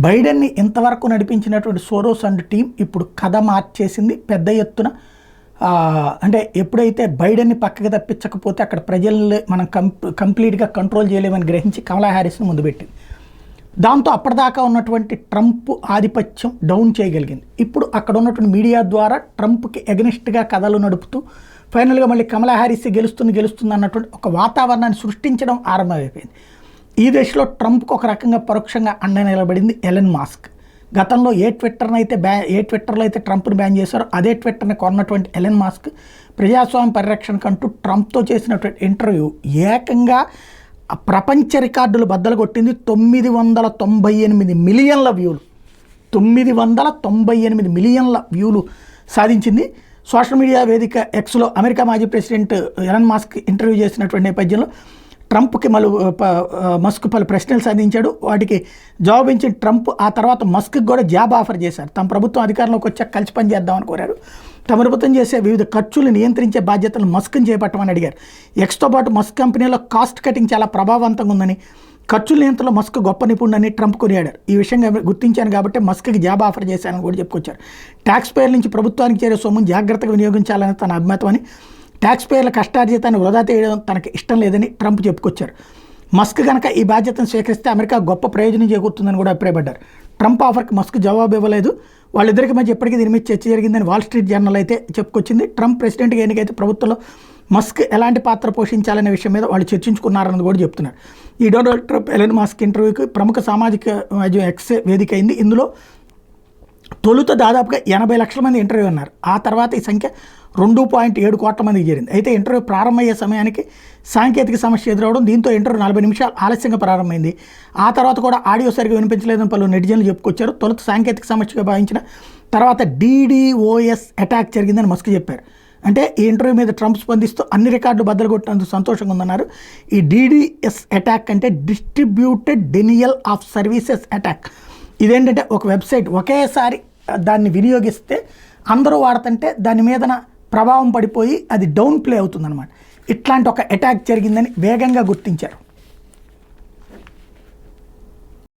బైడెన్ని ఇంతవరకు నడిపించినటువంటి Soros and team ఇప్పుడు కథ మార్చేసింది పెద్ద ఎత్తున. అంటే ఎప్పుడైతే బైడెన్ని పక్కకి తప్పించకపోతే అక్కడ ప్రజల్ని మనం కంప్లీట్గా కంట్రోల్ చేయలేమని గ్రహించి కమలా హ్యారిస్ని ముందు పెట్టింది. దాంతో అప్పటిదాకా ఉన్నటువంటి ట్రంప్ ఆధిపత్యం డౌన్ చేయగలిగింది. ఇప్పుడు అక్కడ ఉన్నటువంటి మీడియా ద్వారా ట్రంప్కి ఎగనిస్ట్గా కథలు నడుపుతూ ఫైనల్గా మళ్ళీ కమలా హ్యారిస్ గెలుస్తుంది అన్నటువంటి ఒక వాతావరణాన్ని సృష్టించడం ఆరంభమైపోయింది. ఈ దశలో ట్రంప్కి ఒక రకంగా పరోక్షంగా అండ నిలబడింది ఎలన్ మాస్క్. గతంలో ఏ ట్విట్టర్లో అయితే ట్రంప్ని బ్యాన్ చేశారో అదే ట్విట్టర్ని కొన్నటువంటి ఎలన్ మాస్క్ ప్రజాస్వామ్య పరిరక్షణకంటూ ట్రంప్తో చేసినటువంటి ఇంటర్వ్యూ ఏకంగా ప్రపంచ రికార్డులు బద్దలు కొట్టింది. 998 మిలియన్ల వ్యూలు 998 మిలియన్ల వ్యూలు సాధించింది. సోషల్ మీడియా వేదిక ఎక్స్లో అమెరికా మాజీ ప్రెసిడెంట్ ఎలన్ మాస్క్ ఇంటర్వ్యూ చేసినటువంటి నేపథ్యంలో ట్రంప్కి మస్క్ పలు ప్రశ్నలు సంధించాడు. వాటికి జవాబించిన ట్రంప్ ఆ తర్వాత మస్క్కి కూడా జాబ్ ఆఫర్ చేశారు. తమ ప్రభుత్వం అధికారంలోకి వచ్చాక కలిసి పనిచేద్దామని కోరారు. తమ ప్రభుత్వం చేసే వివిధ ఖర్చులు నియంత్రించే బాధ్యతలను మస్క్ని చేపట్టమని అడిగారు. ఎక్స్తో పాటు మస్క్ కంపెనీలో కాస్ట్ కటింగ్ చాలా ప్రభావవంతంగా ఉందని, ఖర్చుల నియంత్రణలో మస్క్ గొప్ప నిపుణుడని ట్రంప్ కొనియాడారు. ఈ విషయంగా గుర్తించాను కాబట్టి మస్క్కి జాబ్ ఆఫర్ చేశానని కూడా చెప్పుకొచ్చారు. ట్యాక్స్ పేర్ల నుంచి ప్రభుత్వానికి చేరే సొమ్మును జాగ్రత్తగా వినియోగించాలని తన అభిమతమని, ట్యాక్స్ పేర్ల కష్టార్జితాన్ని వృధా చేయడం తనకు ఇష్టం లేదని ట్రంప్ చెప్పుకొచ్చారు. మస్క్ కనుక ఈ బాధ్యతను స్వీకరిస్తే అమెరికా గొప్ప ప్రయోజనం చేకూరుతుందని కూడా అభిప్రాయపడ్డారు. ట్రంప్ ఆఫర్కి మస్క్ జవాబు ఇవ్వలేదు. వాళ్ళిద్దరికి మధ్య ఎప్పటికీ దీని మీద చర్చ జరిగిందని వాల్ స్ట్రీట్ జర్నల్ అయితే చెప్పుకొచ్చింది. ట్రంప్ ప్రెసిడెంట్గా ఎన్నికైతే ప్రభుత్వంలో మస్క్ ఎలాంటి పాత్ర పోషించాలనే విషయం మీద వాళ్ళు చర్చించుకున్నారని కూడా చెప్తున్నారు. ఈ డొనాల్డ్ ట్రంప్ ఎలన్ మాస్క్ ఇంటర్వ్యూకి ప్రముఖ సామాజిక మాధ్యమం ఎక్స్ వేదిక అయింది. ఇందులో తొలుత దాదాపుగా 80 లక్షల మంది ఇంటర్వ్యూ ఉన్నారు. ఆ తర్వాత ఈ సంఖ్య 2.7 కోట్ల మందికి చేరింది. అయితే ఇంటర్వ్యూ ప్రారంభమయ్యే సమయానికి సాంకేతిక సమస్య ఎదురవడం, దీంతో ఇంటర్వ్యూ 40 నిమిషాలు ఆలస్యంగా ప్రారంభమైంది. ఆ తర్వాత కూడా ఆడియో సరిగా వినిపించలేదని పలు నెటిజన్లు చెప్పుకొచ్చారు. తొలుత సాంకేతిక సమస్యగా భావించిన తర్వాత DDoS అటాక్ జరిగిందని మస్క్ చెప్పారు. అంటే ఈ ఇంటర్వ్యూ మీద ట్రంప్ స్పందిస్తూ అన్ని రికార్డులు బద్దలు కొట్టినందుకు సంతోషంగా ఉందన్నారు. ఈ DDoS అటాక్ అంటే distributed denial of services attack. ఇదేంటంటే ఒక వెబ్సైట్ ఒకేసారి దాన్ని వినియోగిస్తే అందరూ వాడుతుంటే దాని మీదన ప్రభావం పడిపోయి అది డౌన్ ప్లే అవుతుందన్నమాట. ఇట్లాంటి ఒక అటాక్ జరిగిందని వేగంగా గుర్తించారు.